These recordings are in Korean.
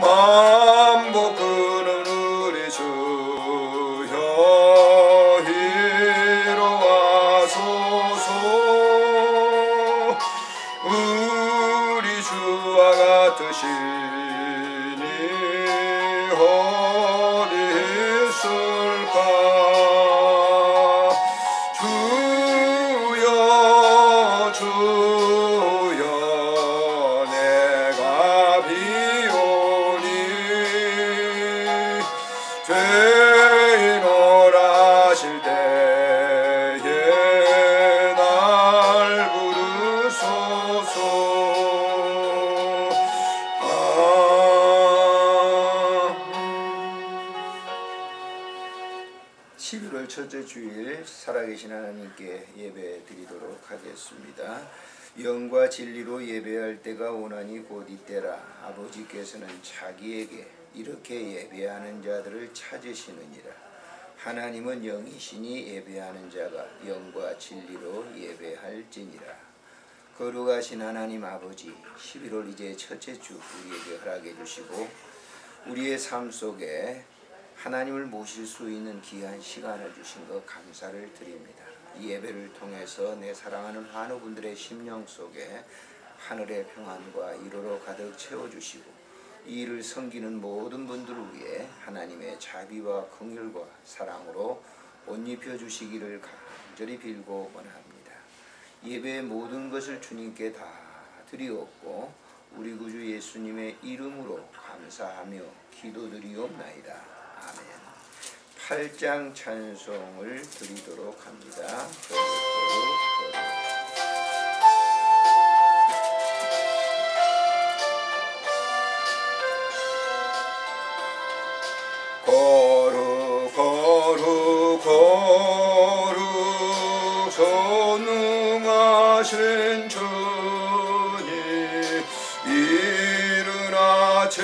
만복하는 우리 주여 이로와소서. 우리 주와 같으시니 어디 있을까. 주여 주여 내가 비오니 죄인을 하실 때에 날 부르소서. 11월 첫째 주일 살아계신 하나님께 예배 드리도록 하겠습니다. 영과 진리로 예배할 때가 오나니 곧 이때라. 아버지께서는 자기에게 이렇게 예배하는 자들을 찾으시느니라. 하나님은 영이시니 예배하는 자가 영과 진리로 예배할지니라. 거룩하신 하나님 아버지, 11월 이제 첫째 주 우리에게 허락해 주시고 우리의 삶 속에 하나님을 모실 수 있는 귀한 시간을 주신 것 감사를 드립니다. 이 예배를 통해서 내 사랑하는 환우분들의 심령 속에 하늘의 평안과 위로로 가득 채워주시고 이 일을 섬기는 모든 분들을 위해 하나님의 자비와 긍휼과 사랑으로 옷 입혀주시기를 간절히 빌고 원합니다. 예배의 모든 것을 주님께 다 드리옵고 우리 구주 예수님의 이름으로 감사하며 기도드리옵나이다. 아멘. 8장 찬송을 드리도록 합니다. 거룩 거룩 거룩 전능하신 주님, 이른 아침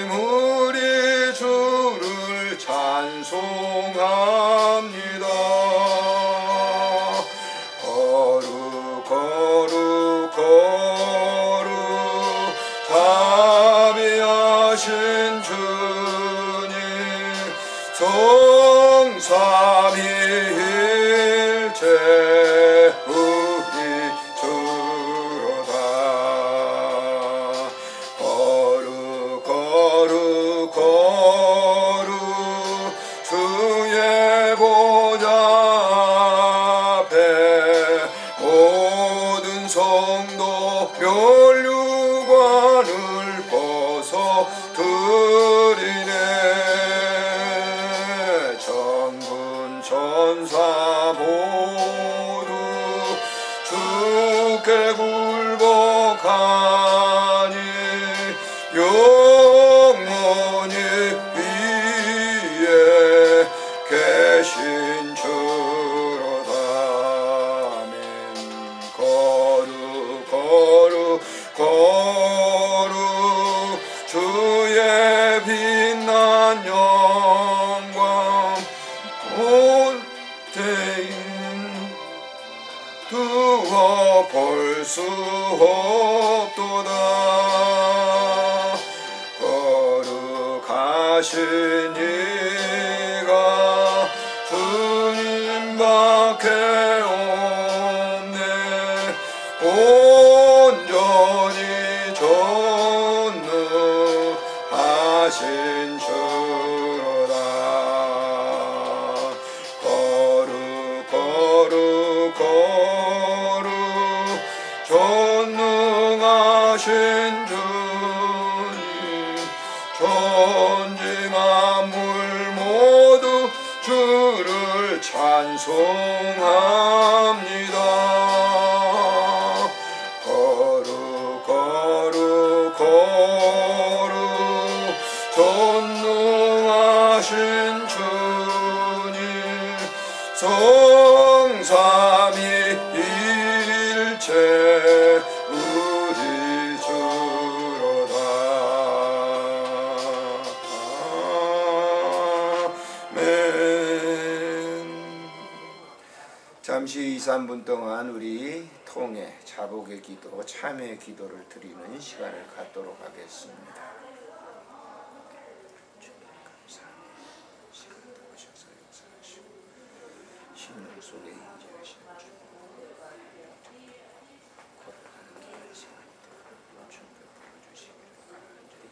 우리 주를 찬송합니다. 거룩 거룩 거룩 자비하신 주님, 성삼위일체 우리 주로다. 거룩 거룩 거룩 주의 보좌 앞에 모든 성도 멸류관을 벗어 드리네. 천군 천사 모두 주께 굴복하니 영원히 위에 계신 주로다. 아멘. 거룩 거룩 거룩 주의 빛난 영광 온 대인 두어 볼 수 없도다. 거룩하신 이가 주님밖에 없네. 온전히 전능하신 주로다. 거룩 거룩 거룩 전능하신 주님, 천지 만물 모두 주를 찬송합니다. 거룩 거룩 거룩 전능하신 주님, 성삼위일체 우리 주로다. 아멘. 잠시 2, 3분 동안 우리 통해 자복의 기도, 참회의 기도를 드리는 시간을 갖도록 하겠습니다. 속에 임재하시는 주 걸어가는 길에 시간대 춤을 불어주시기를 간절히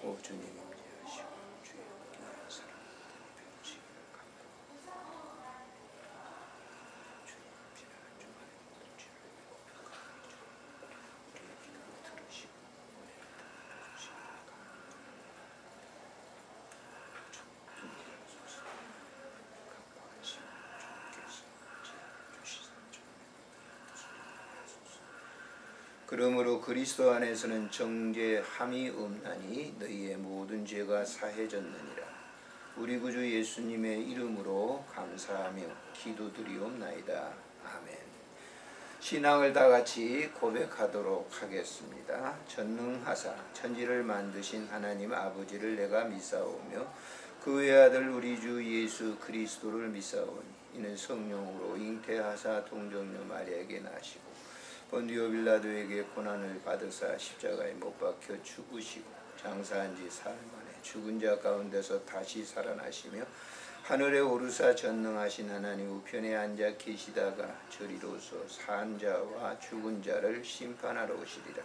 오 주님 임재하시고 주의 귀한 사랑을 베푸시기를 간구하옵나이다. 주님 지나간 주말의 모든 죄를 회복하여 우리의 기도를 들으시고 은혜를 베푸시기를 그러므로 그리스도 안에서는 정죄함이 없나니 너희의 모든 죄가 사해졌느니라. 우리 구주 예수님의 이름으로 감사하며 기도드리옵나이다. 아멘. 신앙을 다 같이 고백하도록 하겠습니다. 전능하사 천지를 만드신 하나님 아버지를 내가 믿사오며 그 외아들 우리 주 예수 그리스도를 믿사오니 이는 성령으로 잉태하사 동정녀 마리아에게 나시고 본디오 빌라도에게 고난을 받으사 십자가에 못 박혀 죽으시고 장사한 지 사흘 만에 죽은 자 가운데서 다시 살아나시며 하늘에 오르사 전능하신 하나님 우편에 앉아 계시다가 저리로서 산 자와 죽은 자를 심판하러 오시리라.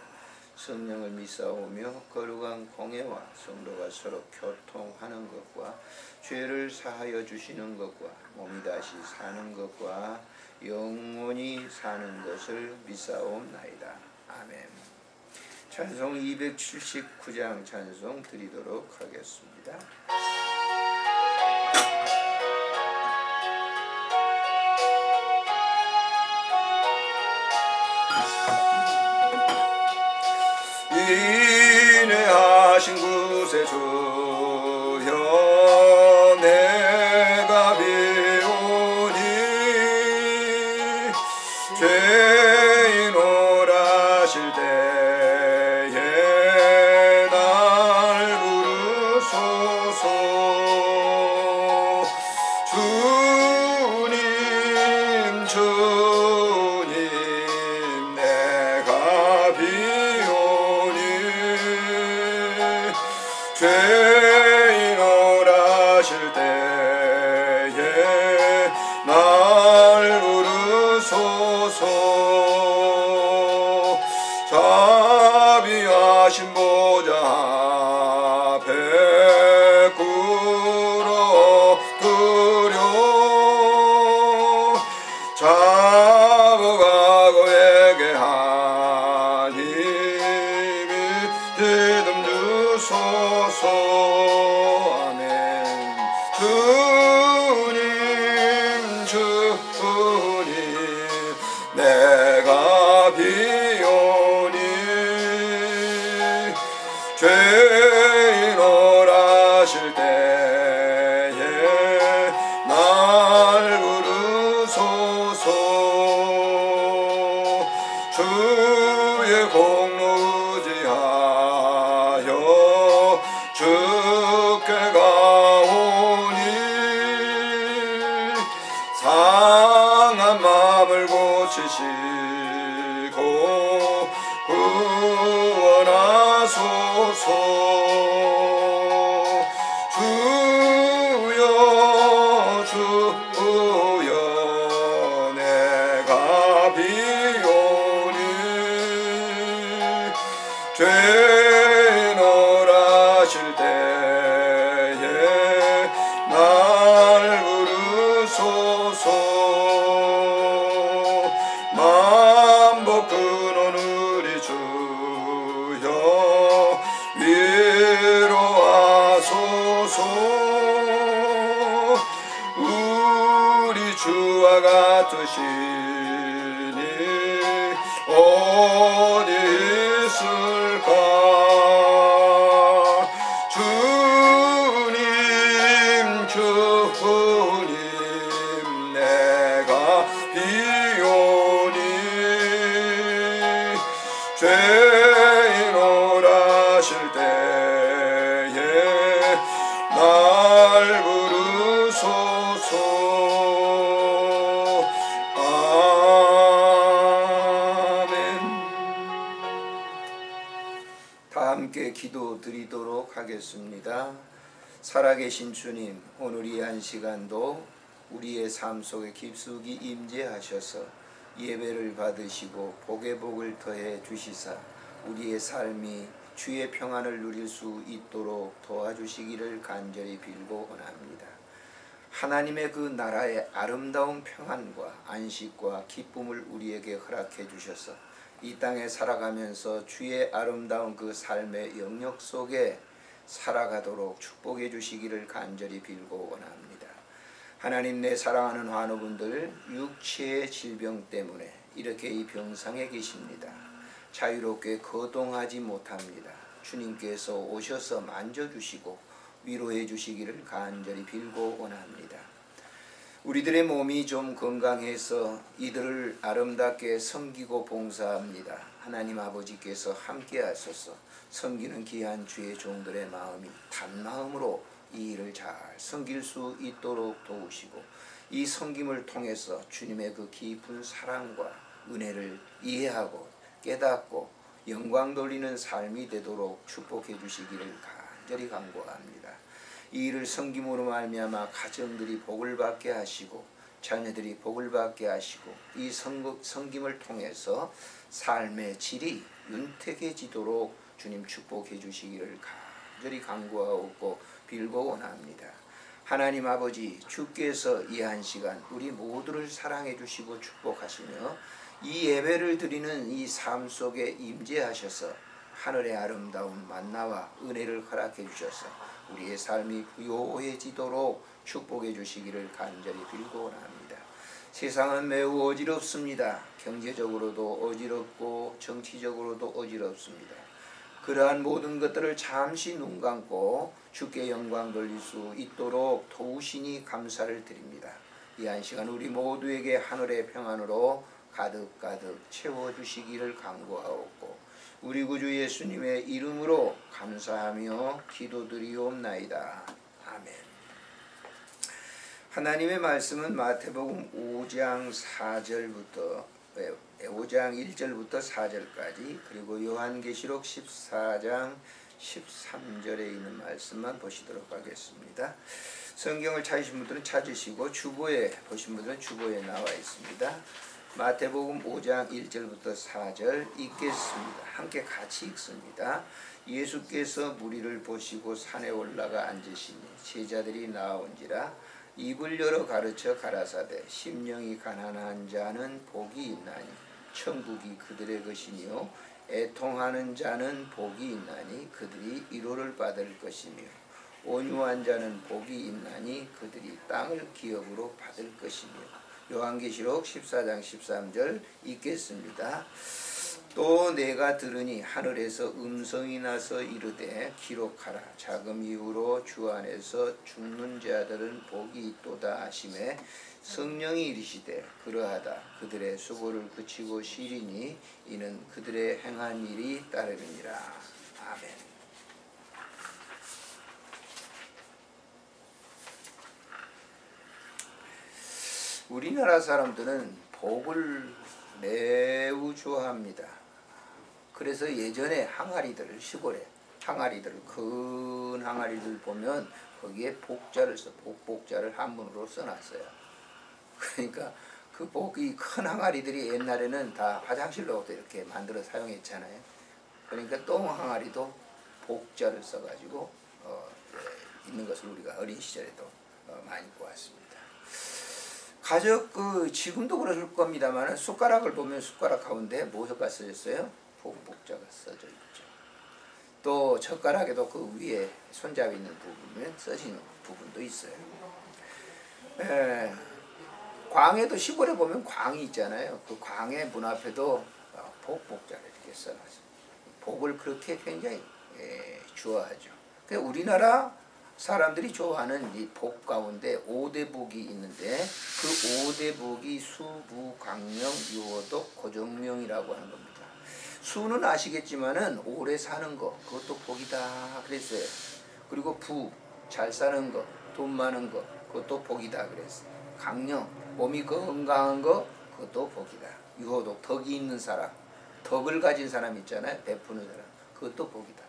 성령을 믿사오며 거룩한 공회와 성도가 서로 교통하는 것과 죄를 사하여 주시는 것과 몸이 다시 사는 것과 영원히 사는 것을 믿사옵나이다. 아멘. 찬송 279장 찬송 드리도록 하겠습니다. 인내하신 구세주여 내가 비오니 죄인 오라실 때에 날 부르소서. 주님 주님 내가 비오니 죄인 오라실 때에 날 부르소서. 자비하신 보좌 앞에 꿇어 드려 작어가고에게 한 힘이 믿음 주소서. 아멘. 주님 내가 비오니 죄인 오라실 때에 날 부르소서. 주의 공로 의지하여 주께 가오니 상한 마음을 고치시고 구원하소서. 주여 주여 내가 비오니 죄인 오라실 때에 날 부르소서. 만복 근원 우리 주여 위로하소서. 우리 주와 같으시니 어디 있을까. 주님 내가 비오니 죄인 오라실 때에 날 부르소서. 아멘. 다 함께 기도 드리도록 하겠습니다. 살아계신 주님, 오늘 이 한 시간도 우리의 삶 속에 깊숙이 임재하셔서 예배를 받으시고 복의 복을 더해 주시사 우리의 삶이 주의 평안을 누릴 수 있도록 도와주시기를 간절히 빌고 원합니다. 하나님의 그 나라의 아름다운 평안과 안식과 기쁨을 우리에게 허락해 주셔서 이 땅에 살아가면서 주의 아름다운 그 삶의 영역 속에 살아가도록 축복해 주시기를 간절히 빌고 원합니다. 하나님, 내 사랑하는 환우분들 육체의 질병 때문에 이렇게 이 병상에 계십니다. 자유롭게 거동하지 못합니다. 주님께서 오셔서 만져주시고 위로해 주시기를 간절히 빌고 원합니다. 우리들의 몸이 좀 건강해서 이들을 아름답게 섬기고 봉사합니다. 하나님 아버지께서 함께 하소서. 섬기는 귀한 주의 종들의 마음이 단마음으로 이 일을 잘 섬길 수 있도록 도우시고 이 섬김을 통해서 주님의 그 깊은 사랑과 은혜를 이해하고 깨닫고 영광 돌리는 삶이 되도록 축복해 주시기를 간절히 간구합니다. 이 일을 섬김으로 말미암아 가정들이 복을 받게 하시고 자녀들이 복을 받게 하시고 이 섬김을 통해서 삶의 질이 윤택해지도록 주님 축복해 주시기를 간절히 간구하고 빌고 원합니다. 하나님 아버지, 주께서 이 한 시간 우리 모두를 사랑해 주시고 축복하시며 이 예배를 드리는 이 삶 속에 임재하셔서 하늘의 아름다운 만나와 은혜를 허락해 주셔서 우리의 삶이 부요해지도록 축복해 주시기를 간절히 빌고 원합니다. 세상은 매우 어지럽습니다. 경제적으로도 어지럽고 정치적으로도 어지럽습니다. 그러한 모든 것들을 잠시 눈 감고 주께 영광 돌릴 수 있도록 도우시니 감사를 드립니다. 이 한 시간 우리 모두에게 하늘의 평안으로 가득가득 채워주시기를 간구하옵고 우리 구주 예수님의 이름으로 감사하며 기도드리옵나이다. 아멘. 하나님의 말씀은 마태복음 5장 4절부터 5장 1절부터 4절까지 그리고 요한계시록 14장 13절에 있는 말씀만 보시도록 하겠습니다. 성경을 찾으신 분들은 찾으시고 주보에 보신 분들은 주보에 나와 있습니다. 마태복음 5장 1절부터 4절 읽겠습니다. 함께 같이 읽습니다. 예수께서 무리를 보시고 산에 올라가 앉으시니 제자들이 나온지라 입을 열어 가르쳐 가라사대 심령이 가난한 자는 복이 있나니 천국이 그들의 것이니요 애통하는 자는 복이 있나니 그들이 위로를 받을 것이며 온유한 자는 복이 있나니 그들이 땅을 기업으로 받을 것이며 요한계시록 14장 13절 읽겠습니다. 또 내가 들으니 하늘에서 음성이 나서 이르되 기록하라 자금 이후로 주 안에서 죽는 자들은 복이 있도다 하시매 성령이 이르시되 그러하다 그들의 수고를 그치고 쉬리니 이는 그들의 행한 일이 따르느니라. 아멘. 우리나라 사람들은 복을 매우 좋아합니다. 그래서 예전에 항아리들을 시골에 항아리들을 큰 항아리들 보면 거기에 복자를 복자를 한문으로 써놨어요. 그러니까 그 복이 큰 항아리들이 옛날에는 다 화장실로도 이렇게 만들어 사용했잖아요. 그러니까 똥 항아리도 복자를 써가지고 있는 것을 우리가 어린 시절에도 많이 보았습니다. 가족 지금도 그럴 겁니다만 숟가락을 보면 숟가락 가운데 뭐가 써졌어요? 복자가 써져 있죠. 또 젓가락에도 그 위에 손잡이 있는 부분에 써지는 부분도 있어요. 광에도 시골에 보면 광이 있잖아요. 그 광의 문 앞에도 복자를 이렇게 써놨어요. 복을 그렇게 굉장히 좋아하죠. 우리나라 사람들이 좋아하는 이 복 가운데 5대 복이 있는데 그 5대 복이 수, 부, 강명, 유호독, 고정명이라고 하는 겁니다. 수는 아시겠지만은 오래 사는 거 그것도 복이다 그랬어요. 그리고 부, 잘 사는 거, 돈 많은 거 그것도 복이다 그랬어요. 강령, 몸이 건강한 거 그것도 복이다. 유호독, 덕이 있는 사람, 덕을 가진 사람 있잖아요. 베푸는 사람 그것도 복이다.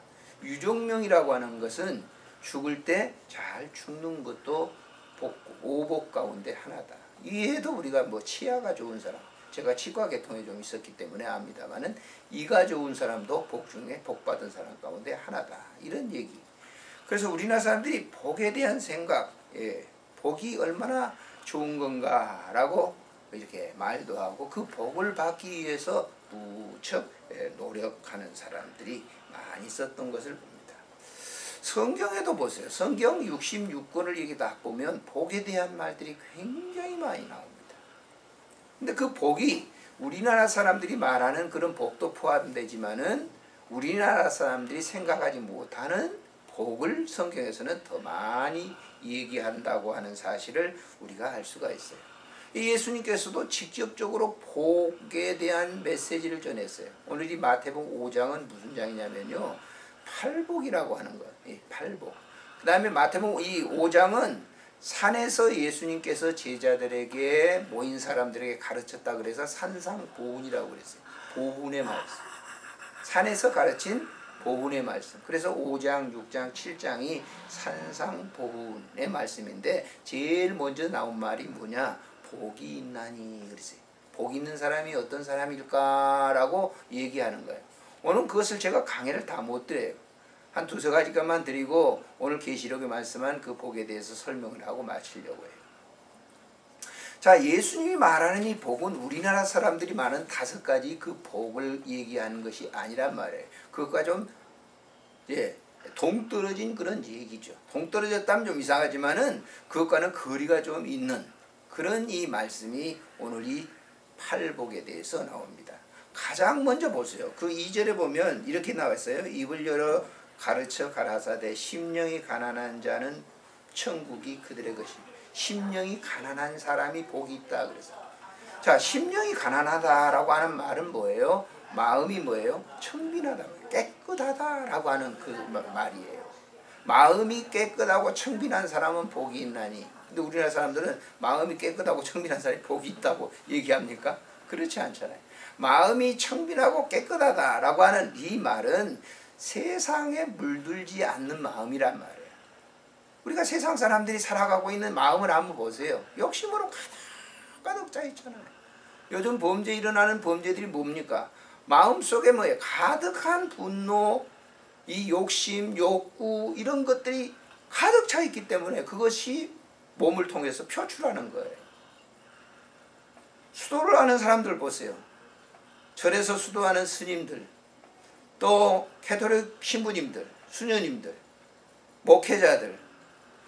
유종명이라고 하는 것은 죽을 때 잘 죽는 것도 오복 가운데 하나다. 이에도 우리가 뭐 치아가 좋은 사람, 제가 치과 계통에 좀 있었기 때문에 압니다만은 이가 좋은 사람도 복 중에 복 받은 사람 가운데 하나다. 이런 얘기. 그래서 우리나라 사람들이 복에 대한 생각, 복이 얼마나 좋은 건가라고 이렇게 말도 하고 그 복을 받기 위해서 무척 노력하는 사람들이 많이 있었던 것을 봅니다. 성경에도 보세요. 성경 66권을 이렇게 딱 보면 복에 대한 말들이 굉장히 많이 나옵니다. 근데 그 복이 우리나라 사람들이 말하는 그런 복도 포함되지만은 우리나라 사람들이 생각하지 못하는 복을 성경에서는 더 많이 얘기한다고 하는 사실을 우리가 알 수가 있어요. 예수님께서도 직접적으로 복에 대한 메시지를 전했어요. 오늘 이 마태복음 5장은 무슨 장이냐면요, 팔복이라고 하는 것. 팔복. 그 다음에 마태복음 이 5장은 산에서 예수님께서 제자들에게 모인 사람들에게 가르쳤다 그래서 산상보훈이라고 그랬어요. 보훈의 말씀. 산에서 가르친 보훈의 말씀. 그래서 5장, 6장, 7장이 산상보훈의 말씀인데 제일 먼저 나온 말이 뭐냐? 복이 있나니 그랬어요. 복 있는 사람이 어떤 사람일까라고 얘기하는 거예요. 오늘 그것을 제가 강의를 다 못 드려요. 한 두세 가지만 드리고 오늘 계시록에 말씀한 그 복에 대해서 설명을 하고 마치려고 해요. 자, 예수님이 말하는 이 복은 우리나라 사람들이 말하는 5가지 그 복을 얘기하는 것이 아니란 말이에요. 그것과 좀 동떨어진 그런 얘기죠. 동떨어졌다면 좀 이상하지만은 그것과는 거리가 좀 있는 그런 이 말씀이 오늘 이 팔복에 대해서 나옵니다. 가장 먼저 보세요. 그 2절에 보면 이렇게 나와 있어요. 입을 열어 가르쳐 가라사대 심령이 가난한 자는 천국이 그들의 것입니다. 심령이 가난한 사람이 복이 있다 그래서. 자, 심령이 가난하다라고 하는 말은 뭐예요? 마음이 뭐예요? 청빈하다, 깨끗하다라고 하는 그 말이에요. 마음이 깨끗하고 청빈한 사람은 복이 있나니. 근데 우리나라 사람들은 마음이 깨끗하고 청빈한 사람이 복이 있다고 얘기합니까? 그렇지 않잖아요. 마음이 청빈하고 깨끗하다라고 하는 이 말은 세상에 물들지 않는 마음이란 말이에요. 우리가 세상 사람들이 살아가고 있는 마음을 한번 보세요. 욕심으로 가득 차 있잖아요. 요즘 범죄 일어나는 범죄들이 뭡니까? 마음속에 뭐예요? 가득한 분노, 이 욕심, 욕구 이런 것들이 가득 차 있기 때문에 그것이 몸을 통해서 표출하는 거예요. 수도를 하는 사람들 보세요. 절에서 수도하는 스님들, 또 캐톨릭 신부님들, 수녀님들, 목회자들,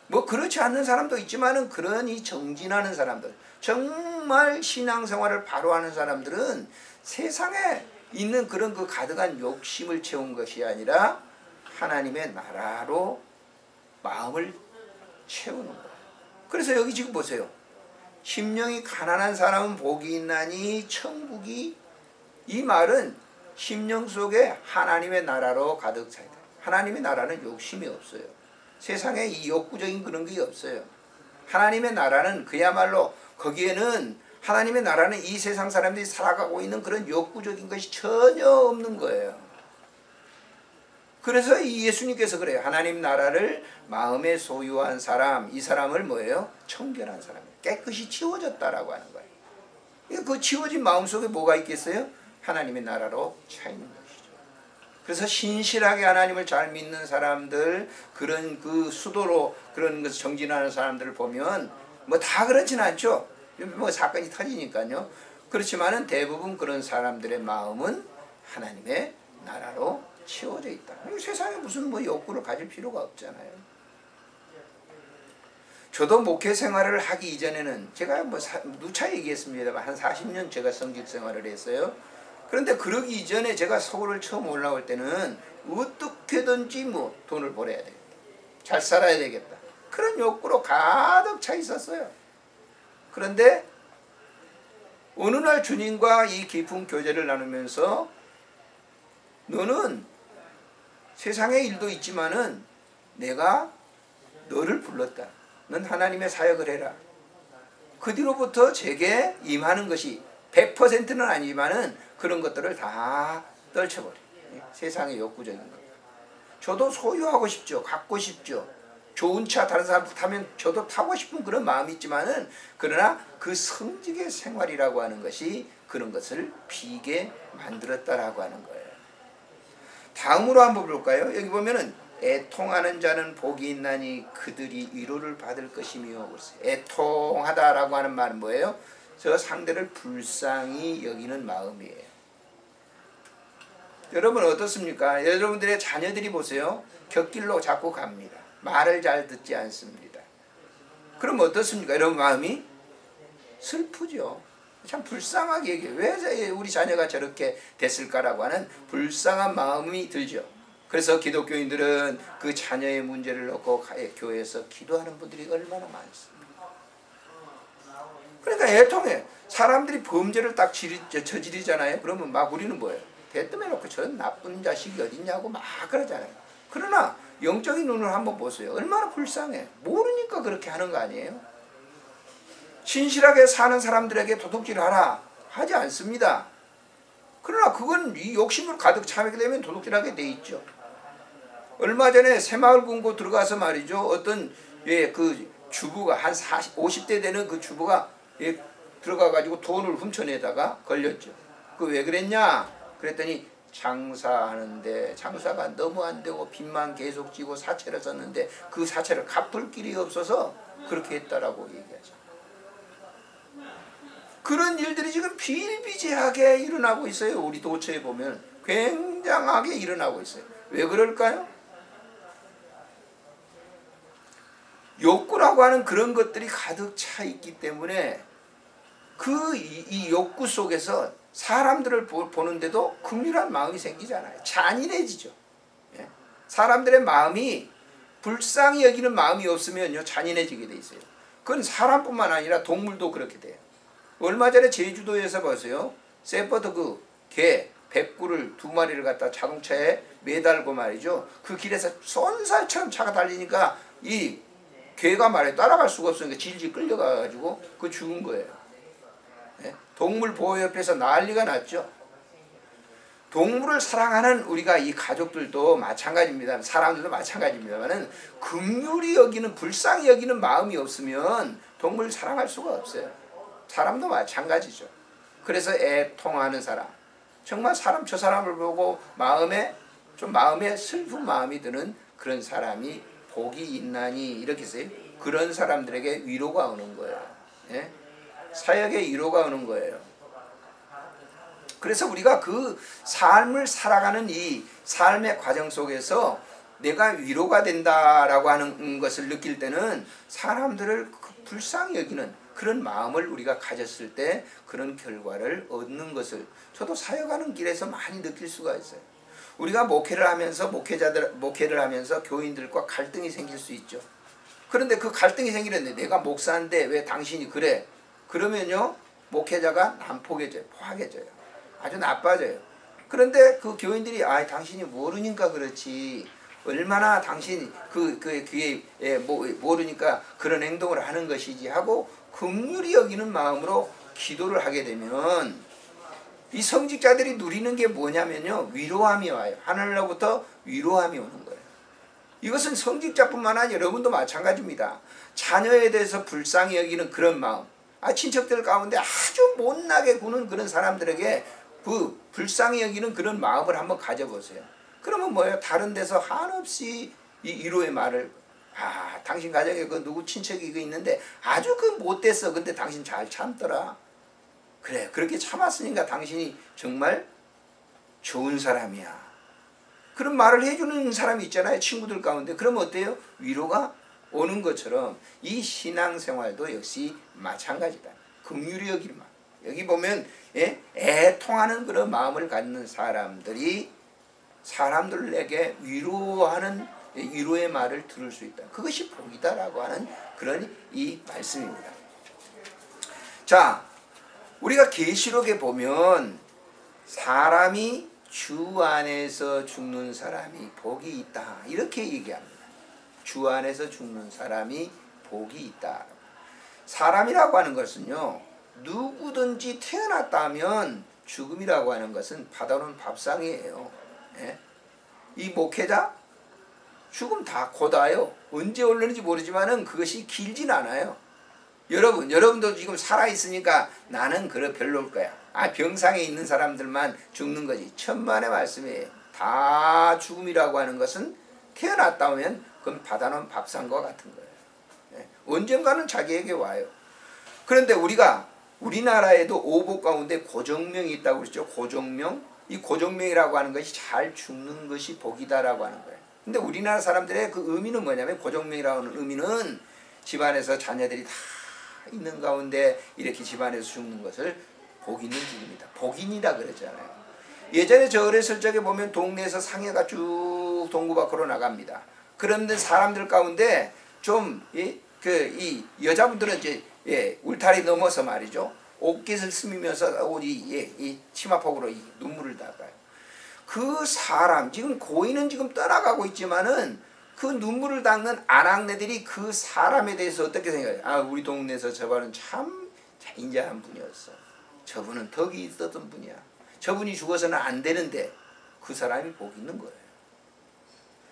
뭐 그렇지 않는 사람도 있지만은 그런 이 정진하는 사람들, 정말 신앙생활을 바로 하는 사람들은 세상에 있는 그런 그 가득한 욕심을 채운 것이 아니라 하나님의 나라로 마음을 채우는 거예요. 그래서 여기 지금 보세요. 심령이 가난한 사람은 복이 있나니 천국이, 이 말은 심령 속에 하나님의 나라로 가득 차야 돼요. 하나님의 나라는 욕심이 없어요. 세상에 이 욕구적인 그런 게 없어요. 하나님의 나라는 그야말로 거기에는 하나님의 나라는 이 세상 사람들이 살아가고 있는 그런 욕구적인 것이 전혀 없는 거예요. 그래서 이 예수님께서 그래요. 하나님 나라를 마음에 소유한 사람, 이 사람을 뭐예요? 청결한 사람이에요. 깨끗이 치워졌다라고 하는 거예요. 그 치워진 마음속에 뭐가 있겠어요? 하나님의 나라로 차 있는 것이죠. 그래서 신실하게 하나님을 잘 믿는 사람들, 그런 그 수도로 그런 것을 정진하는 사람들을 보면 뭐 다 그렇진 않죠. 뭐 사건이 터지니까요. 그렇지만은 대부분 그런 사람들의 마음은 하나님의 나라로 치워져 있다. 세상에 무슨 뭐 욕구를 가질 필요가 없잖아요. 저도 목회 생활을 하기 이전에는 제가 뭐 누차 얘기했습니다만 한 40년 제가 성직 생활을 했어요. 그런데 그러기 이전에 제가 서울을 처음 올라올 때는 어떻게든지 뭐 돈을 벌어야 되겠다. 잘 살아야 되겠다. 그런 욕구로 가득 차 있었어요. 그런데 어느 날 주님과 이 깊은 교제를 나누면서 너는 세상의 일도 있지만은 내가 너를 불렀다. 넌 하나님의 사역을 해라. 그 뒤로부터 제게 임하는 것이 100%는 아니지만은 그런 것들을 다 떨쳐버려. 세상의 욕구적인 것. 저도 소유하고 싶죠. 갖고 싶죠. 좋은 차 다른 사람들 타면 저도 타고 싶은 그런 마음이 있지만은, 그러나 그 성직의 생활이라고 하는 것이 그런 것을 비게 만들었다라고 하는 거예요. 다음으로 한번 볼까요? 여기 보면은 애통하는 자는 복이 있나니 그들이 위로를 받을 것이며. 애통하다라고 하는 말은 뭐예요? 저 상대를 불쌍히 여기는 마음이에요. 여러분 어떻습니까? 여러분들의 자녀들이 보세요. 곁길로 자꾸 갑니다. 말을 잘 듣지 않습니다. 그럼 어떻습니까? 여러분 마음이 슬프죠. 참 불쌍하게 얘기해요. 왜 우리 자녀가 저렇게 됐을까라고 하는 불쌍한 마음이 들죠. 그래서 기독교인들은 그 자녀의 문제를 놓고 교회에서 기도하는 분들이 얼마나 많습니다. 그러니까 애통해. 사람들이 범죄를 딱 저지르잖아요. 그러면 막 우리는 뭐예요? 대뜸해 놓고 저런 나쁜 자식이 어딨냐고 막 그러잖아요. 그러나 영적인 눈을 한번 보세요. 얼마나 불쌍해. 모르니까 그렇게 하는 거 아니에요? 신실하게 사는 사람들에게 도둑질하라 하지 않습니다. 그러나 그건 이 욕심을 가득 차게 되면 도둑질하게 돼 있죠. 얼마 전에 새마을금고 들어가서 말이죠. 어떤 그 주부가 한 50대 되는 그 주부가 들어가가지고 돈을 훔쳐내다가 걸렸죠. 그 왜 그랬냐? 그랬더니 장사하는데 장사가 너무 안 되고 빚만 계속 지고 사채를 썼는데 그 사채를 갚을 길이 없어서 그렇게 했다라고 얘기하죠. 그런 일들이 지금 비일비재하게 일어나고 있어요. 우리 도처에 보면 굉장하게 일어나고 있어요. 왜 그럴까요? 욕구라고 하는 그런 것들이 가득 차 있기 때문에 이 욕구 속에서 사람들을 보는데도 긍휼한 마음이 생기잖아요. 잔인해지죠. 예? 사람들의 마음이 불쌍히 여기는 마음이 없으면요 잔인해지게 돼 있어요. 그건 사람뿐만 아니라 동물도 그렇게 돼요. 얼마 전에 제주도에서 보세요. 세퍼드 그 개 100구를 2마리를 갖다 자동차에 매달고 말이죠. 그 길에서 쏜살처럼 차가 달리니까 이 개가 말이에요. 따라갈 수가 없으니까 질질 끌려가가지고 그 죽은 거예요. 네? 동물보호협회에서 난리가 났죠. 동물을 사랑하는 우리가 이 가족들도 마찬가지입니다. 사람들도 마찬가지입니다만은 긍휼히 여기는 불쌍히 여기는 마음이 없으면 동물을 사랑할 수가 없어요. 사람도 마찬가지죠. 그래서 애통하는 사람, 정말 저 사람을 보고 마음에 슬픈 마음이 드는 그런 사람이 복이 있나니 이렇게 써요. 그런 사람들에게 위로가 오는 거예요. 예? 사역에 위로가 오는 거예요. 그래서 우리가 그 삶을 살아가는 이 삶의 과정 속에서 내가 위로가 된다라고 하는 것을 느낄 때는 사람들을 불쌍히 여기는 그런 마음을 우리가 가졌을 때 그런 결과를 얻는 것을 저도 사역하는 길에서 많이 느낄 수가 있어요. 우리가 목회를 하면서 목회를 하면서 교인들과 갈등이 생길 수 있죠. 그런데 그 갈등이 생기는데 내가 목사인데 왜 당신이 그래? 그러면요 목회자가 난폭해져요. 포악해져요. 아주 나빠져요. 그런데 그 교인들이 당신이 모르니까 그렇지. 얼마나 당신이 그 귀에 모르니까 그런 행동을 하는 것이지 하고 긍휼히 여기는 마음으로 기도를 하게 되면 이 성직자들이 누리는 게 뭐냐면요 위로함이 와요. 하늘로부터 위로함이 오는 거예요. 이것은 성직자뿐만 아니라 여러분도 마찬가지입니다. 자녀에 대해서 불쌍히 여기는 그런 마음, 친척들 가운데 아주 못나게 구는 그런 사람들에게 그 불쌍히 여기는 그런 마음을 한번 가져보세요. 그러면 뭐예요? 다른 데서 한없이 이 위로의 말을 당신 가정에 그 누구 친척이 있는데 아주 그 못됐어. 근데 당신 잘 참더라. 그래 그렇게 참았으니까 당신이 정말 좋은 사람이야. 그런 말을 해주는 사람이 있잖아요. 친구들 가운데. 그러면 어때요? 위로가 오는 것처럼 이 신앙생활도 역시 마찬가지다. 긍휼히 여길 마음. 여기 보면 애통하는 그런 마음을 갖는 사람들이 사람들에게 위로하는 위로의 말을 들을 수 있다. 그것이 복이다라고 하는 그런 이 말씀입니다. 자, 우리가 계시록에 보면 사람이 주 안에서 죽는 사람이 복이 있다. 이렇게 얘기합니다. 주 안에서 죽는 사람이 복이 있다. 사람이라고 하는 것은요. 누구든지 태어났다면 죽음이라고 하는 것은 받아오는 밥상이에요. 이 목회자, 죽음 다 고다요. 언제 올르는지 모르지만은 그것이 길진 않아요. 여러분도 지금 살아있으니까 나는 그래 별로일 거야. 병상에 있는 사람들만 죽는 거지. 천만의 말씀이에요. 다 죽음이라고 하는 것은 태어났다 오면 그건 받아놓은 밥상과 같은 거예요. 언젠가는 자기에게 와요. 그런데 우리나라에도 오복 가운데 고정명이 있다고 그랬죠. 고정명. 이 고정명이라고 하는 것이 잘 죽는 것이 복이다라고 하는 거예요. 근데 우리나라 사람들의 그 의미는 뭐냐면, 고정명이라고 하는 의미는 집안에서 자녀들이 다 있는 가운데 이렇게 집안에서 죽는 것을 복 있는 죽음이다. 복인이다 그랬잖아요. 예전에 저 어렸을 적에 보면 동네에서 상해가 쭉 동구 밖으로 나갑니다. 그런데 사람들 가운데 좀 이 여자분들은 이제 울타리 넘어서 말이죠. 옷깃을 스미면서 이 치마폭으로 이 눈물을 닦아요. 그 사람 지금 고인은 지금 떠나가고 있지만은 그 눈물을 닦는 아낙네들이 그 사람에 대해서 어떻게 생각해요? 우리 동네에서 저분은 참 인자한 분이었어. 저분은 덕이 있었던 분이야. 저분이 죽어서는 안 되는데 그 사람이 복 있는 거예요.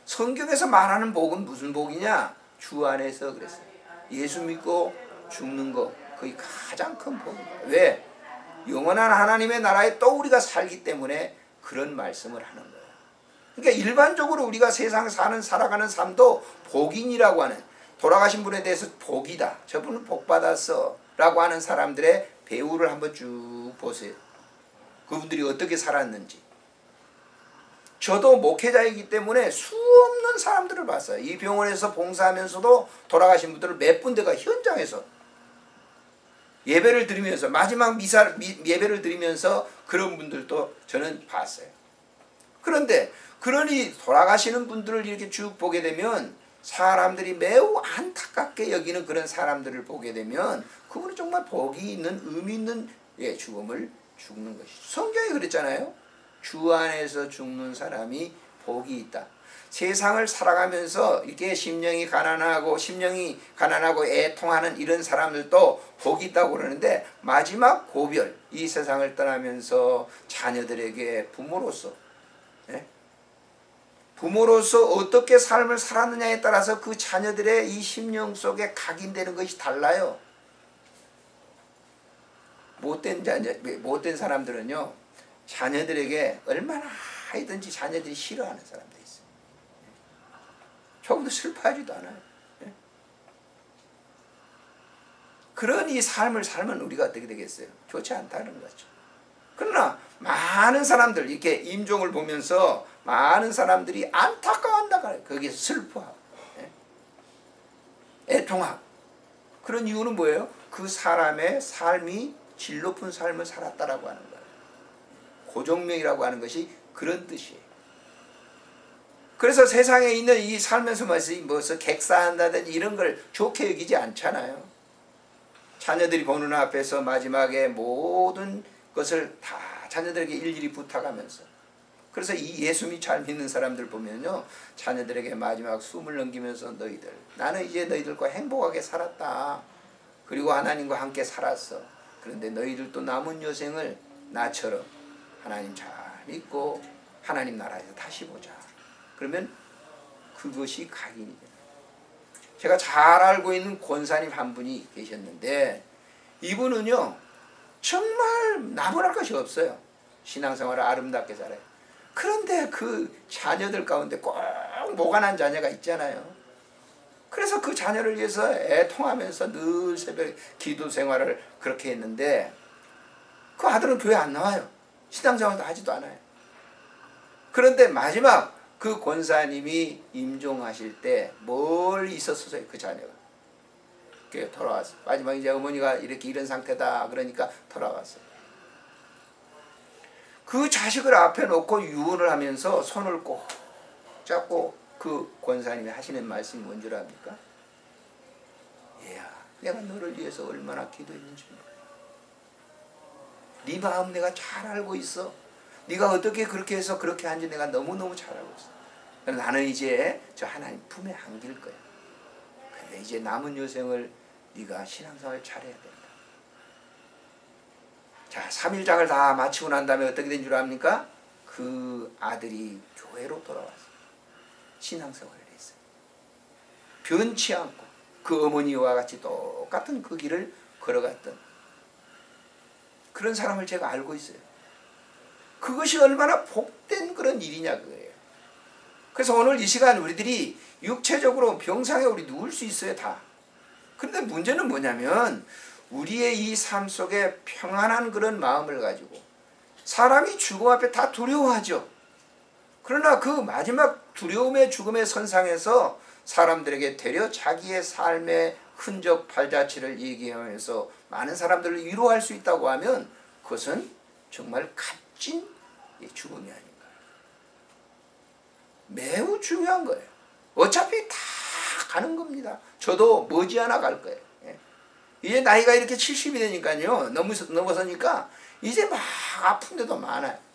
성경에서 말하는 복은 무슨 복이냐? 주 안에서 그랬어요. 예수 믿고 죽는 거 그게 가장 큰 복이에요. 왜? 영원한 하나님의 나라에 또 우리가 살기 때문에 그런 말씀을 하는 거예요. 그러니까 일반적으로 우리가 세상 살아가는 삶도 복인이라고 하는, 돌아가신 분에 대해서 복이다, 저분은 복받았어 라고 하는 사람들의 배우를 한번 쭉 보세요. 그분들이 어떻게 살았는지. 저도 목회자이기 때문에 수없는 사람들을 봤어요. 이 병원에서 봉사하면서도 돌아가신 분들을 몇 군데가 현장에서 예배를 드리면서, 마지막 예배를 드리면서 그런 분들도 저는 봤어요. 그런데 그러니 돌아가시는 분들을 이렇게 쭉 보게 되면, 사람들이 매우 안타깝게 여기는 그런 사람들을 보게 되면 그분은 정말 복이 있는, 의미 있는 죽음을 죽는 것이죠. 성경이 그랬잖아요. 주 안에서 죽는 사람이 복이 있다. 세상을 살아가면서 이렇게 심령이 가난하고 애통하는 이런 사람들도 복이 있다고 그러는데, 마지막 고별, 이 세상을 떠나면서 자녀들에게 부모로서 어떻게 삶을 살았느냐에 따라서 그 자녀들의 이 심령 속에 각인되는 것이 달라요. 못된 사람들은요, 자녀들에게 얼마나 하든지 자녀들이 싫어하는 사람들이 있어요. 조금도 슬퍼하지도 않아요. 그런 이 삶을 살면 우리가 어떻게 되겠어요? 좋지 않다는 거죠. 그러나 많은 사람들, 이렇게 임종을 보면서 많은 사람들이 안타까워한다. 거기에서 슬퍼하고 애통하고. 그런 이유는 뭐예요? 그 사람의 삶이 질 높은 삶을 살았다라고 하는 거예요. 고정명이라고 하는 것이 그런 뜻이에요. 그래서 세상에 있는 이 살면서 무슨 객사한다든지 이런 걸 좋게 여기지 않잖아요. 자녀들이 보는 앞에서 마지막에 모든 것을 다 자녀들에게 일일이 부탁하면서, 그래서 이 예수님 잘 믿는 사람들 보면요, 자녀들에게 마지막 숨을 넘기면서 나는 이제 너희들과 행복하게 살았다. 그리고 하나님과 함께 살았어. 그런데 너희들도 남은 여생을 나처럼 하나님 잘 믿고 하나님 나라에서 다시 보자. 그러면 그것이 각인이 돼요. 제가 잘 알고 있는 권사님 한 분이 계셨는데, 이분은요 정말 나무랄 것이 없어요. 신앙생활을 아름답게 잘해요. 그런데 그 자녀들 가운데 꼭 모가난 자녀가 있잖아요. 그래서 그 자녀를 위해서 애통하면서 늘 새벽 기도 생활을 그렇게 했는데, 그 아들은 교회 안 나와요. 신앙생활도 하지도 않아요. 그런데 마지막 그 권사님이 임종하실 때 멀리 있었어요. 그 자녀가 돌아왔어요. 마지막 이제 어머니가 이렇게 이런 상태다 그러니까 돌아왔어요. 그 자식을 앞에 놓고 유언을 하면서 손을 꼭 잡고 그 권사님이 하시는 말씀이 뭔 줄 압니까? 얘야, 내가 너를 위해서 얼마나 기도했는지 몰라. 네 마음 내가 잘 알고 있어. 네가 어떻게 그렇게 해서 그렇게 한지 내가 너무너무 잘 알고 있어. 나는 이제 저 하나님 품에 안길 거야. 근데 이제 남은 여생을 네가 신앙생활 잘해야 된다. 자, 3일장을 다 마치고 난 다음에 어떻게 된 줄 압니까? 그 아들이 교회로 돌아왔어요. 신앙생활을 했어요. 변치 않고 그 어머니와 같이 똑같은 그 길을 걸어갔던 그런 사람을 제가 알고 있어요. 그것이 얼마나 복된 그런 일이냐 그거예요. 그래서 오늘 이 시간 우리들이 육체적으로 병상에 우리 누울 수 있어요, 다. 그런데 문제는 뭐냐면 우리의 이 삶 속에 평안한 그런 마음을 가지고 사람이 죽음 앞에 다 두려워하죠. 그러나 그 마지막 두려움의 죽음의 선상에서 사람들에게 되려 자기의 삶의 흔적 발자취를 얘기하면서 많은 사람들을 위로할 수 있다고 하면 그것은 정말 값진 죽음이 아닌가. 매우 중요한 거예요. 어차피 다 가는 겁니다. 저도 머지않아 갈 거예요. 이제 나이가 이렇게 70이 되니까요. 넘어서니까 이제 막 아픈 데도 많아요.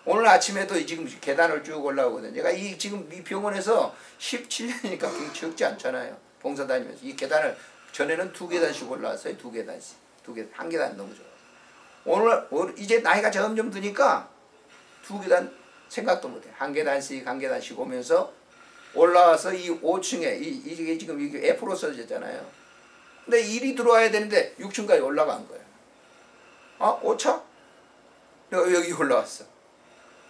오늘 아침에도 지금 계단을 쭉 올라오거든요. 제가 지금 이 병원에서 17년이니까 적지 않잖아요. 봉사 다니면서. 이 계단을 전에는 2계단씩 올라왔어요. 2계단씩. 1계단 너무 좋아요. 오늘 이제 나이가 점점 드니까 2계단 생각도 못해. 1계단씩 오면서 올라와서 이 5층에 이게 지금 이게 F로 써졌잖아요. 근데 일이 들어와야 되는데 6층까지 올라간 거예요. 5차? 내가 여기 올라왔어.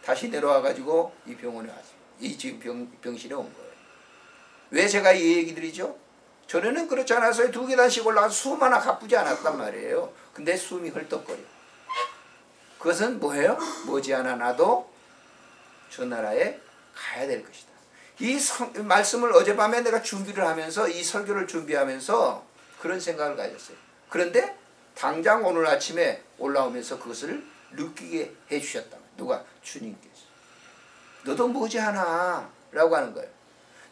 다시 내려와가지고 이 병원에 왔어요. 이 지금 병실에 온 거예요. 왜 제가 이 얘기 드리죠? 전에는 그렇지 않았어요. 2계단씩 올라가서 숨 하나 가쁘지 않았단 말이에요. 근데 숨이 헐떡거려. 그것은 뭐예요? 머지않아 나도 저 나라에 가야 될 것이다. 이 말씀을 어젯밤에 내가 준비를 하면서 이 설교를 준비하면서 그런 생각을 가졌어요. 그런데 당장 오늘 아침에 올라오면서 그것을 느끼게 해주셨다. 누가? 주님께서. 너도 머지않아 라고 하는 거예요.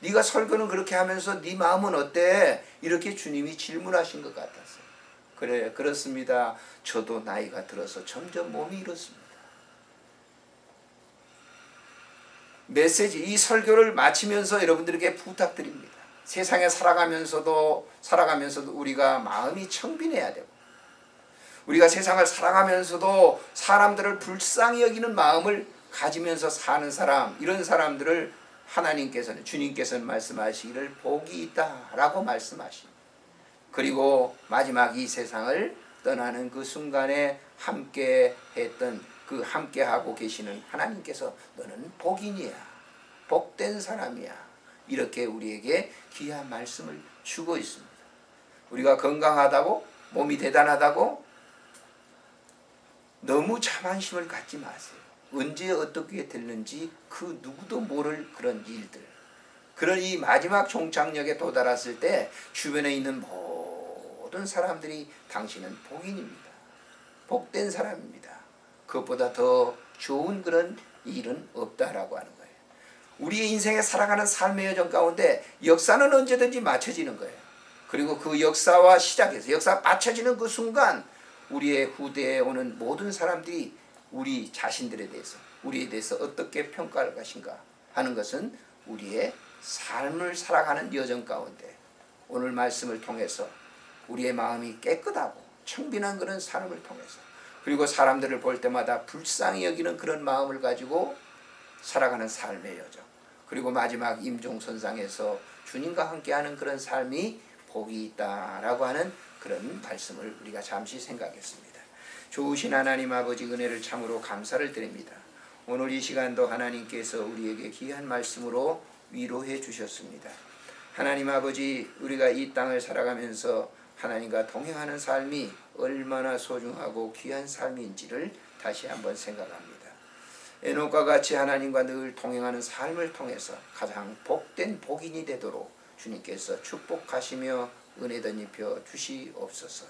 네가 설교는 그렇게 하면서 네 마음은 어때? 이렇게 주님이 질문하신 것 같았어요. 그래, 그렇습니다. 저도 나이가 들어서 점점 몸이 이렇습니다. 메시지, 이 설교를 마치면서 여러분들에게 부탁드립니다. 세상에 살아가면서도 우리가 마음이 청빈해야 되고, 우리가 세상을 살아가면서도 사람들을 불쌍히 여기는 마음을 가지면서 사는 사람, 이런 사람들을 주님께서는 말씀하시기를 복이 있다라고 말씀하십니다. 그리고 마지막 이 세상을 떠나는 그 순간에 함께 했던 그 함께하고 계시는 하나님께서 너는 복인이야, 복된 사람이야, 이렇게 우리에게 귀한 말씀을 주고 있습니다. 우리가 건강하다고, 몸이 대단하다고 너무 자만심을 갖지 마세요. 언제 어떻게 됐는지 그 누구도 모를 그런 일들, 그런 이 마지막 종착역에 도달했을 때 주변에 있는 모든 사람들이 당신은 복인입니다, 복된 사람입니다, 그것보다 더 좋은 그런 일은 없다라고 하는 거예요. 우리의 인생에 살아가는 삶의 여정 가운데 역사는 언제든지 맞춰지는 거예요. 그리고 그 역사와 시작해서 역사 맞춰지는 그 순간 우리의 후대에 오는 모든 사람들이 우리 자신들에 대해서, 우리에 대해서 어떻게 평가할 것인가 하는 것은 우리의 삶을 살아가는 여정 가운데 오늘 말씀을 통해서 우리의 마음이 깨끗하고 청빈한 그런 삶을 통해서, 그리고 사람들을 볼 때마다 불쌍히 여기는 그런 마음을 가지고 살아가는 삶의 여정, 그리고 마지막 임종선상에서 주님과 함께하는 그런 삶이 복이 있다라고 하는 그런 말씀을 우리가 잠시 생각했습니다. 좋으신 하나님 아버지, 은혜를 참으로 감사를 드립니다. 오늘 이 시간도 하나님께서 우리에게 귀한 말씀으로 위로해 주셨습니다. 하나님 아버지, 우리가 이 땅을 살아가면서 하나님과 동행하는 삶이 얼마나 소중하고 귀한 삶인지를 다시 한번 생각합니다. 에녹과 같이 하나님과 늘 동행하는 삶을 통해서 가장 복된 복인이 되도록 주님께서 축복하시며 은혜 덧입혀 주시옵소서.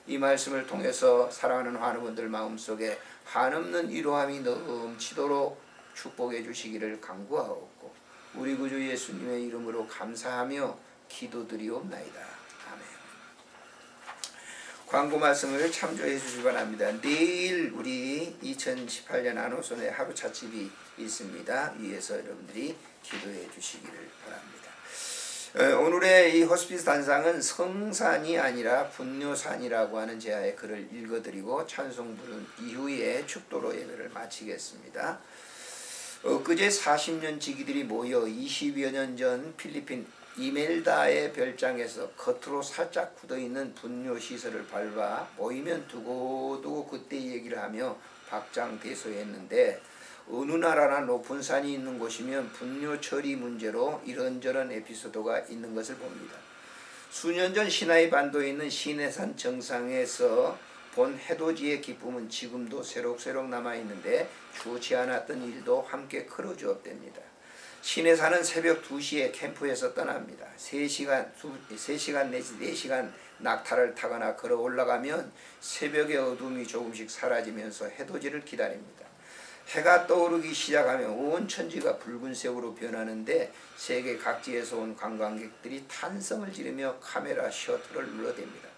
이 말씀을 통해서 사랑하는 환우분들 마음속에 한없는 위로함이 넘치도록 축복해 주시기를 간구하옵고 우리 구주 예수님의 이름으로 감사하며 기도드리옵나이다. 아멘. 광고 말씀을 참조해 주시기 바랍니다. 내일 우리 2018년 안호선의 하루 찻집이 있습니다. 위에서 여러분들이 기도해 주시기를 바랍니다. 오늘의 이 호스피스 단상은 성산이 아니라 분뇨산이라고 하는 제아의 글을 읽어드리고 찬송 부른 이후에 축도로 예배를 마치겠습니다. 엊그제 40년 지기들이 모여 20여 년 전 필리핀 이멜다의 별장에서 겉으로 살짝 굳어있는 분뇨시설을 밟아 보이면 두고두고 그때 얘기를 하며 박장대소했는데, 어느 나라나 높은 산이 있는 곳이면 분뇨 처리 문제로 이런저런 에피소드가 있는 것을 봅니다. 수년 전 시나이 반도에 있는 시내산 정상에서 본 해돋이의 기쁨은 지금도 새록새록 남아있는데 좋지 않았던 일도 함께 끌어주었답니다. 시내산은 새벽 2시에 캠프에서 떠납니다. 3시간 내지 4시간 낙타를 타거나 걸어 올라가면 새벽의 어둠이 조금씩 사라지면서 해돋이를 기다립니다. 해가 떠오르기 시작하면 온 천지가 붉은색으로 변하는데 세계 각지에서 온 관광객들이 탄성을 지르며 카메라 셔터를 눌러댑니다.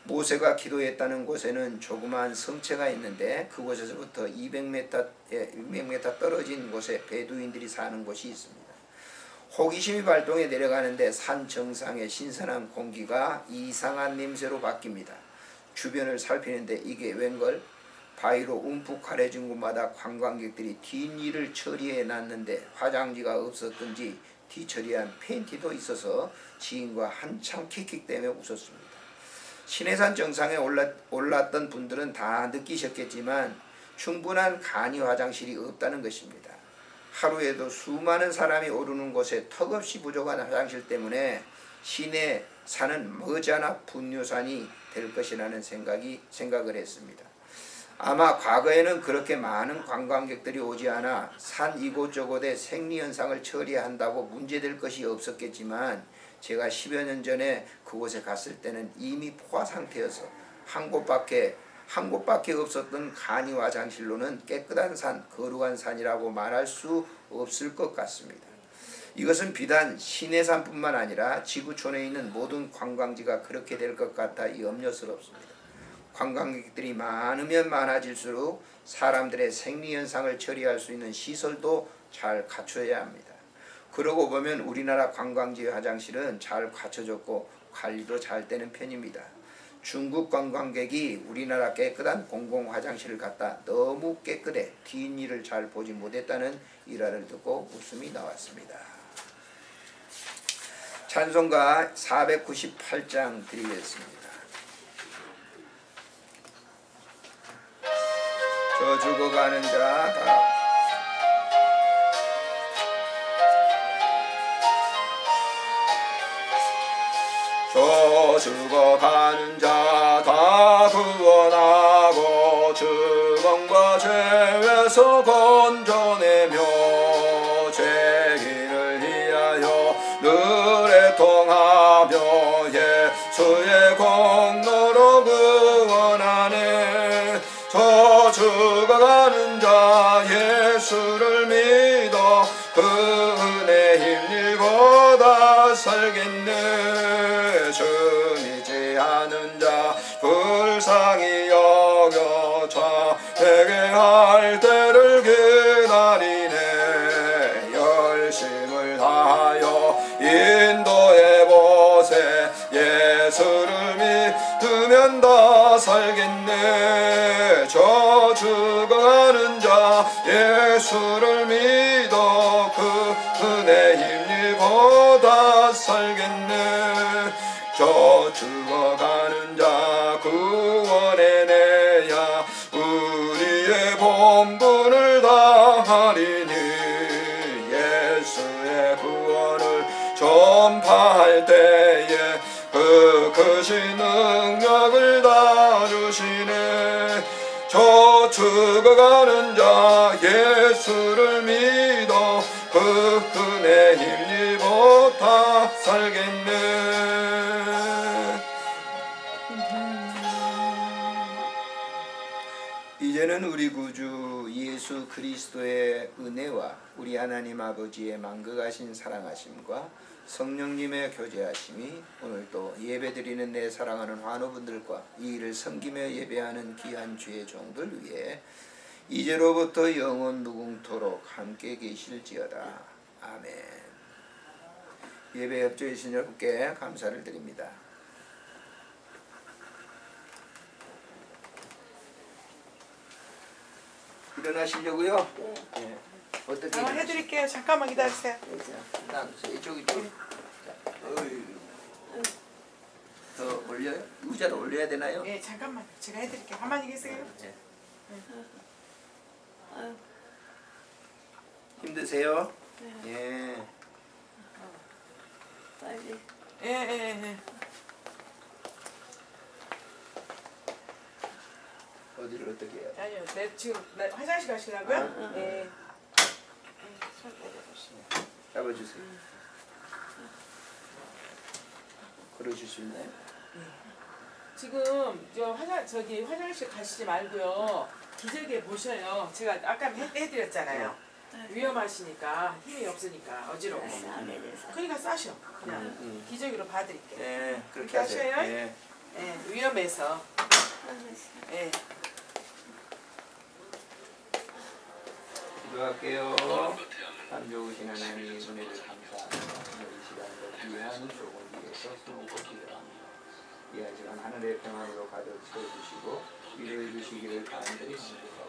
모세가 기도했다는 곳에는 조그마한 성체가 있는데 그곳에서부터 200m 떨어진 곳에 베두인들이 사는 곳이 있습니다. 호기심이 발동해 내려가는데 산 정상의 신선한 공기가 이상한 냄새로 바뀝니다. 주변을 살피는데 이게 웬걸? 바위로 움푹 가려진 곳마다 관광객들이 뒷일을 처리해 놨는데 화장지가 없었던지 뒤처리한 팬티도 있어서 지인과 한참 킥킥대며 웃었습니다. 시내산 정상에 올랐던 분들은 다 느끼셨겠지만 충분한 간이 화장실이 없다는 것입니다. 하루에도 수많은 사람이 오르는 곳에 턱없이 부족한 화장실 때문에 시내산은 머지않아 분뇨산이 될 것이라는 생각을 했습니다. 아마 과거에는 그렇게 많은 관광객들이 오지 않아 산 이곳저곳에 생리현상을 처리한다고 문제될 것이 없었겠지만, 제가 10여 년 전에 그곳에 갔을 때는 이미 포화 상태여서 한 곳밖에 없었던 간이 화장실로는 깨끗한 산, 거룩한 산이라고 말할 수 없을 것 같습니다. 이것은 비단 시내산뿐만 아니라 지구촌에 있는 모든 관광지가 그렇게 될 것 같아 염려스럽습니다. 관광객들이 많으면 많아질수록 사람들의 생리현상을 처리할 수 있는 시설도 잘 갖춰야 합니다. 그러고 보면 우리나라 관광지 화장실은 잘 갖춰졌고 관리도 잘 되는 편입니다. 중국 관광객이 우리나라 깨끗한 공공 화장실을 갔다 너무 깨끗해 뒷일을 잘 보지 못했다는 일화를 듣고 웃음이 나왔습니다. 찬송가 498장 드리겠습니다. 저 죽어가는 자 저 죽어가는 자 다 구원하고 죽음과 죄에서 건져내며 죄인을 위하여 늘 애통하며 예수의 공로로 구원하네. 저 죽어가는 자 예수를 믿어 그 은혜 힘입고 다 살겠네. 주미지 않은 자 불쌍히 여겨 회개할 때를 기다리네. 열심을 다하여 인도해보세. 예수를 믿으면 다 살겠네. 저 죽어가는 자 예수를 믿어 그 은혜 힘입어 다 살겠네. 저 죽어가는 자 구원해내야 우리의 본분을 다하리니. 예수의 구원을 전파할 때에 그 크신 능력을 다 주시네. 저 죽어가는 자 예수를 믿어 그 은혜 힘입어 다 살겠네. 이제는 우리 구주 예수 그리스도의 은혜와 우리 하나님 아버지의 만극하신 사랑하심과 성령님의 교제하심이 오늘도 예배드리는 내 사랑하는 환우분들과 이 일을 섬기며 예배하는 귀한 주의 종들 위해 이제로부터 영원 무궁토록 함께 계실지어다. 아멘. 예배에 협조해 주신 여러분께 감사를 드립니다. 일어나시려고요? 네. 어떻게 해드릴게요. 잠깐만 기다리세요. 나누세요. 이쪽. 자, 더 올려요? 의자를 올려야 되나요? 예, 잠깐만. 제가 해드릴게요. 가만히 계세요. 네. 힘드세요? 예. 빨리. 예. 어디를 어떻게 해요? 아니요, 지금 화장실 가시려고요? 예. 손 내려보시면. 잡아주세요. 걸어줄 수 있나요? 지금 화장실 가시지 말고요. 기저귀에 보셔요. 제가 아까 해드렸잖아요. 위험하시니까 힘이 없으니까 어지럽고. 그러니까 싸셔. 그냥 기저귀로 봐드릴게요. 네, 그렇게 하셔요? 네. 예, 위험해서. 예. 기도할게요. 참 좋으신 하나님 은혜를 감사합니다. 이 시간을 귀한 조금 위해서 숨고 기도합니다. 이 시간 하늘의 평안으로 가득 채워주시고 위로해 주시기를 간절히 바랍니다.